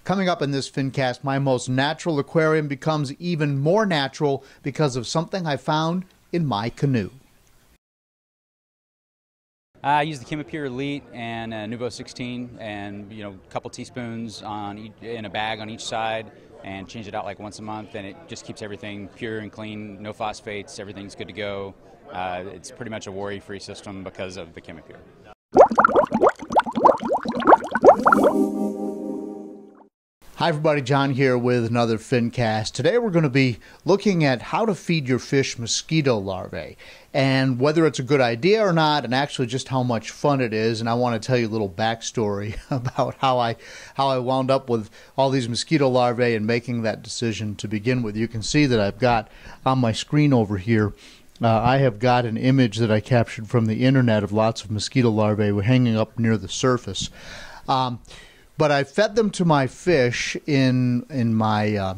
Coming up in this Fincast, my most natural aquarium becomes even more natural because of something I found in my canoe. I use the Chemipure Elite and Nuvo 16, and a couple teaspoons in a bag on each side, and change it out like once a month, and it just keeps everything pure and clean. No phosphates, everything's good to go. It's pretty much a worry-free system because of the Chemipure. Hi everybody, John here with another Fincast. Today we're going to be looking at how to feed your fish mosquito larvae and whether it's a good idea or not, and actually just how much fun it is. And I want to tell you a little backstory about how I wound up with all these mosquito larvae and making that decision to begin with. You can see that I've got on my screen over here, I have got an image that I captured from the internet of lots of mosquito larvae hanging up near the surface. But I fed them to my fish in my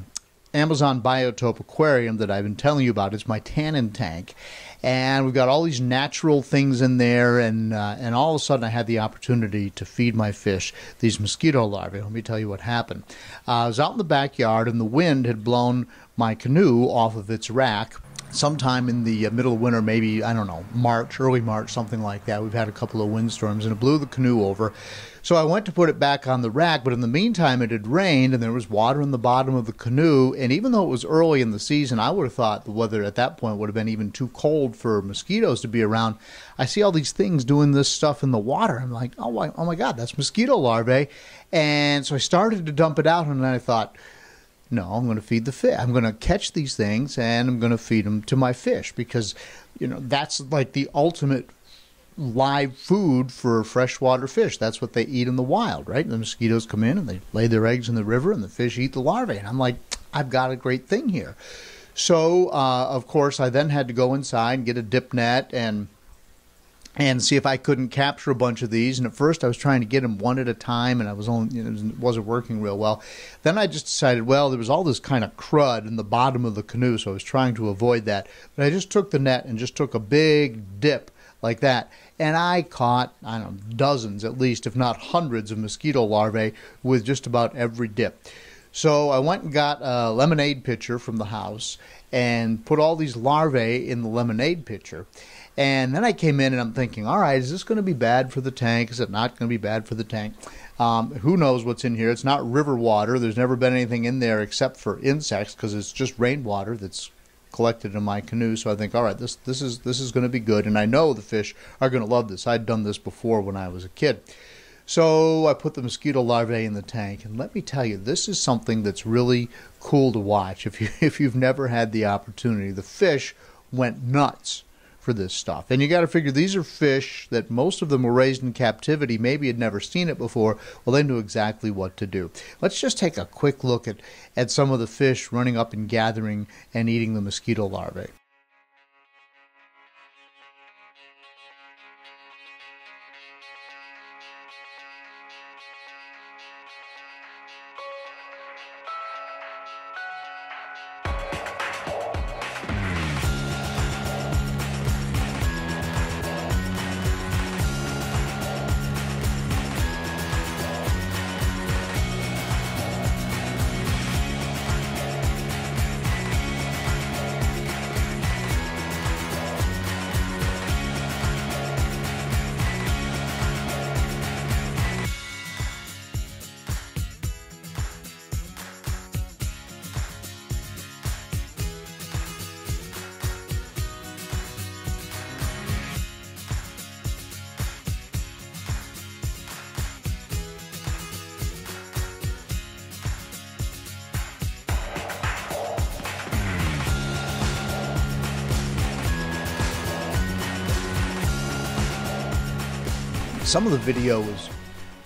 Amazon Biotope aquarium that I've been telling you about. It's my Tannin Tank. And we've got all these natural things in there, and all of a sudden I had the opportunity to feed my fish these mosquito larvae. Let me tell you what happened. I was out in the backyard, and the wind had blown my canoe off of its rack sometime in the middle of winter, maybe, I don't know, March, early March, something like that. We've had a couple of windstorms, and it blew the canoe over. So I went to put it back on the rack, but in the meantime it had rained, and there was water in the bottom of the canoe, and even though it was early in the season, I would have thought the weather at that point would have been even too cold for mosquitoes to be around. I see all these things doing this stuff in the water. I'm like, oh my God, that's mosquito larvae. And so I started to dump it out, and then I thought, no, I'm going to feed the fish. I'm going to catch these things, and I'm going to feed them to my fish because, that's like the ultimate live food for freshwater fish. That's what they eat in the wild, right? The mosquitoes come in and they lay their eggs in the river, and the fish eat the larvae. And I'm like, I've got a great thing here. So, of course, I then had to go inside and get a dip net and see if I couldn't capture a bunch of these. And at first I was trying to get them one at a time, and I was only, it wasn't working real well. Then I just decided, well, there was all this kind of crud in the bottom of the canoe, so I was trying to avoid that. But I just took the net and just took a big dip like that. And I caught, I don't know, dozens at least, if not hundreds of mosquito larvae with just about every dip. So I went and got a lemonade pitcher from the house and put all these larvae in the lemonade pitcher. And then I came in and I'm thinking, all right, is this going to be bad for the tank? Is it not going to be bad for the tank? Who knows what's in here? It's not river water. There's never been anything in there except for insects because it's just rainwater that's collected in my canoe. So I think, all right, this is going to be good. And I know the fish are going to love this. I'd done this before when I was a kid. So I put the mosquito larvae in the tank, and let me tell you, this is something that's really cool to watch. If you've never had the opportunity, the fish went nuts for this stuff. And you got to figure these are fish that most of them were raised in captivity, maybe had never seen it before. Well, they knew exactly what to do. Let's just take a quick look at some of the fish running up and gathering and eating the mosquito larvae. Some of the video was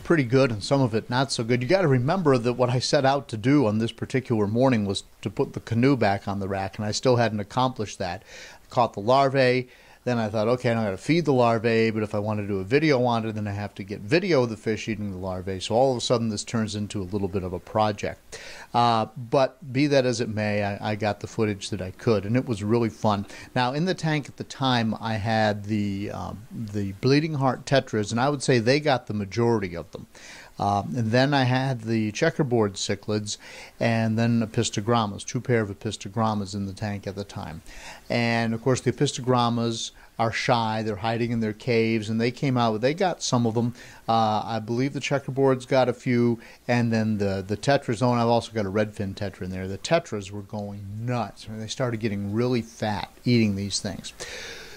pretty good and some of it not so good. You got to remember that what I set out to do on this particular morning was to put the canoe back on the rack, and I still hadn't accomplished that. I caught the larvae, Then I thought, okay, I'm going to feed the larvae, but if I want to do a video on it, then I have to get video of the fish eating the larvae. So all of a sudden this turns into a little bit of a project. But be that as it may, I got the footage that I could, and it was really fun. Now, in the tank at the time, I had the bleeding heart tetras, and I would say they got the majority of them. And then I had the checkerboard cichlids, and then apistogrammas, 2 pair of apistogrammas in the tank at the time. And of course the apistogrammas are shy, they're hiding in their caves, and they came out, they got some of them. I believe the checkerboards got a few, and then the tetras, oh, and I've also got a redfin tetra in there. The tetras were going nuts. They started getting really fat eating these things.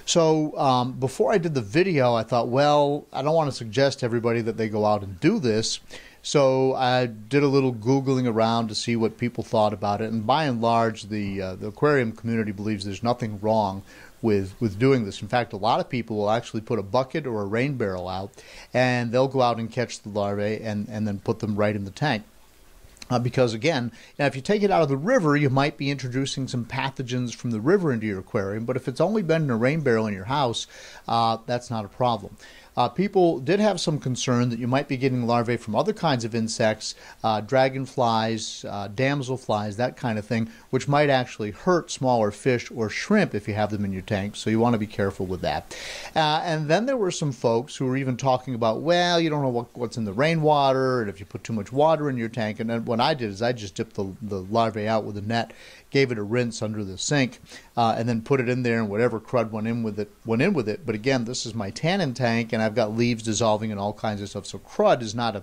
So before I did the video, I thought, well, I don't want to suggest to everybody that they go out and do this. So I did a little Googling around to see what people thought about it. And by and large, the aquarium community believes there's nothing wrong with doing this. In fact, a lot of people will actually put a bucket or a rain barrel out, and they'll go out and catch the larvae and then put them right in the tank. Because again, now if you take it out of the river, you might be introducing some pathogens from the river into your aquarium, but if it's only been in a rain barrel in your house, that's not a problem. People did have some concern that you might be getting larvae from other kinds of insects, dragonflies, damselflies, that kind of thing, which might actually hurt smaller fish or shrimp if you have them in your tank, so you want to be careful with that. And then there were some folks who were even talking about, well, you don't know what's in the rainwater, and if you put too much water in your tank. And then what I did is I just dipped the larvae out with a net, gave it a rinse under the sink, and then put it in there, and whatever crud went in with it. But again, this is my Tannin Tank, and I've got leaves dissolving and all kinds of stuff, so crud is not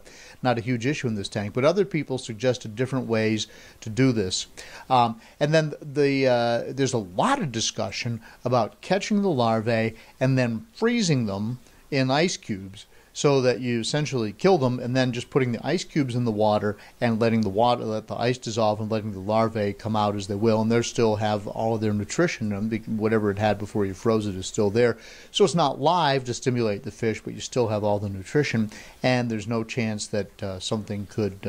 a huge issue in this tank. But other people suggested different ways to do this. And then there's a lot of discussion about catching the larvae and then freezing them in ice cubes, so that you essentially kill them, and then just putting the ice cubes in the water and let the ice dissolve and letting the larvae come out as they will, and they still have all of their nutrition in them. Whatever it had before you froze it is still there. So it's not live to stimulate the fish, but you still have all the nutrition, and there's no chance that something could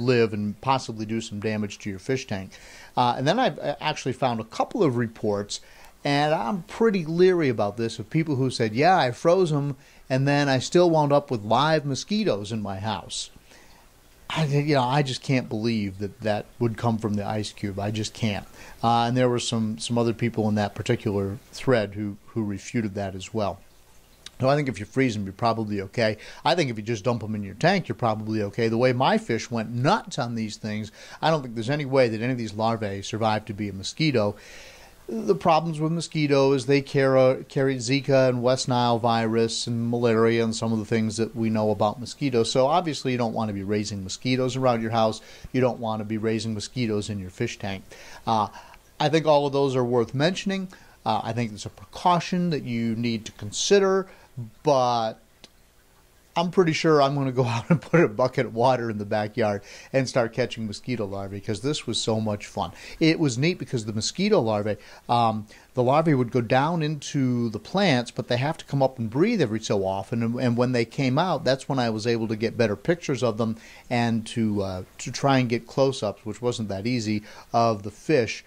live and possibly do some damage to your fish tank. And then I've actually found a couple of reports, and I'm pretty leery about this, of people who said, yeah, I froze them, and then I still wound up with live mosquitoes in my house. I just can't believe that would come from the ice cube. I just can't. And there were some other people in that particular thread who refuted that as well. So I think if you freeze them, you're probably okay. I think if you just dump them in your tank, you're probably okay. The way my fish went nuts on these things, I don't think there's any way that any of these larvae survived to be a mosquito. The problems with mosquitoes, they carry Zika and West Nile virus and malaria and some of the things that we know about mosquitoes. So obviously you don't want to be raising mosquitoes around your house. You don't want to be raising mosquitoes in your fish tank. I think all of those are worth mentioning. I think it's a precaution that you need to consider, but I'm pretty sure I'm going to go out and put a bucket of water in the backyard and start catching mosquito larvae, because this was so much fun. It was neat because the mosquito larvae, the larvae would go down into the plants, but they have to come up and breathe every so often. And when they came out, that's when I was able to get better pictures of them and to try and get close-ups, which wasn't that easy, of the fish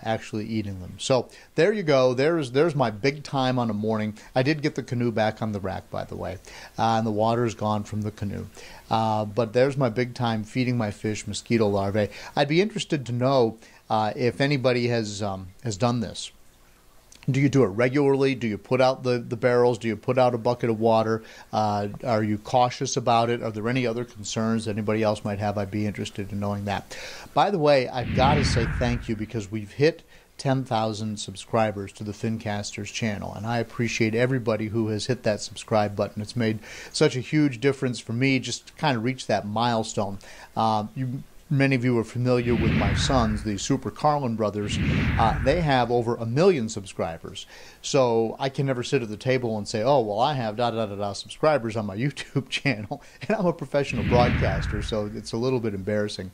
actually eating them. So there you go. There's my big time on a morning. I did get the canoe back on the rack, by the way, and the water is gone from the canoe. But there's my big time feeding my fish mosquito larvae. I'd be interested to know if anybody has done this. Do you do it regularly? Do you put out the barrels? Do you put out a bucket of water? Are you cautious about it? Are there any other concerns that anybody else might have? I'd be interested in knowing that. By the way, I've got to say thank you, because we've hit 10,000 subscribers to the Fincasters channel, and I appreciate everybody who has hit that subscribe button. It's made such a huge difference for me just to kind of reach that milestone. Many of you are familiar with my sons, the Super Carlin brothers. They have over 1 million subscribers. So I can never sit at the table and say, oh, well, I have subscribers on my YouTube channel, and I'm a professional broadcaster, so it's a little bit embarrassing.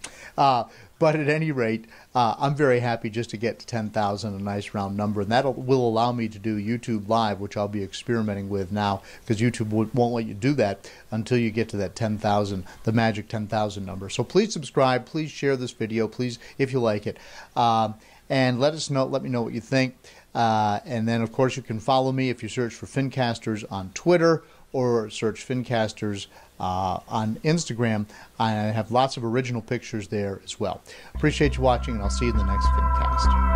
But at any rate, I'm very happy just to get to 10,000, a nice round number, and that will allow me to do YouTube Live, which I'll be experimenting with now, because YouTube won't let you do that until you get to that 10,000, the magic 10,000 number. So please subscribe, please share this video, please, if you like it, and let me know what you think. And then, of course, you can follow me if you search for Fincasters on Twitter, or search Fincasters on Instagram. I have lots of original pictures there as well. Appreciate you watching, and I'll see you in the next Fincast.